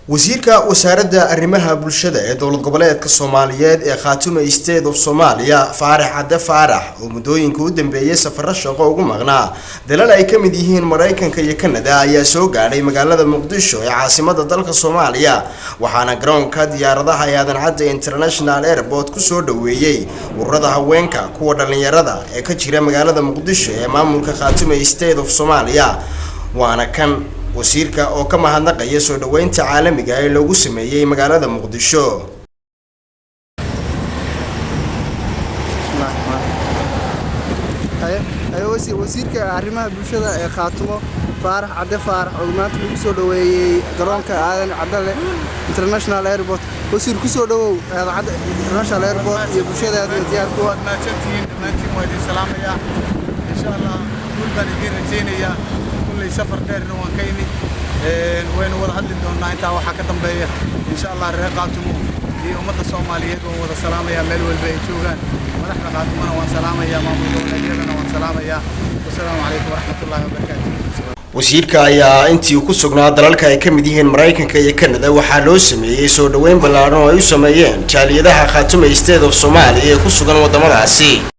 wasiirka wasaaradda arrimaha bulshada ee dowlad goboleedka Soomaaliyeed ee Khaatume State of Somalia Faarax Cadde Faarax oo muddooyinka u dambeeyay safar shaqo ugu maqnaa dalal ay ka mid yihiin Mareykanka iyo Kanada ayaa soo gaadhay magaalada Muqdisho ee caasimadda dalka Soomaaliya waxaana garoonka diyaaradaha ee Aadan Cadde International Airport ku soo dhaweeyay ururada haweenka kuwa dhalinyarada ee ka jira magaalada Muqdisho ee maamulka Khaatume State of Somalia waana kan wasiirka oo ka mahadnaqaya soo dhaweynta caalamiga ee lagu sameeyay magaalada Muqdisho. wasiirka arrimaha bulshada ee Khaatumo Faarax Cadde Faarax oo maanta lagu soo dhaweeyay garoonka Aadan Cadde International Airport. wasiir ku soo dhawow Aadan Cadde International Airport iyo bulshada diyaar ku ah maantiin waa idin salaamaya insha Allah kulban idin rajeynaya kulli safar dheer waan ka yimid waynu wada hadli doonaa inta waxa ka dambeeya insha Allah reer Khaatumo iyo ummadda Soomaaliyeed oo wada salaamaya meel walba ay joogaan madaxda Khaatumana waan salaamaya maamulka walaalaheena waan salaamaya assalaamu calaykum waraxmatullaahi wabarakaatuh. wasiirka ayaa intii ku sugnaa dalalka ay ka mid yihiin Mareykanka iyo Kanada waxaa loo sameeyay soo dhaweyn ballaaran oo ay u sameeyeen jaaliyadaha Khaatume State of Somalia ee ku sugan wadamadaasi.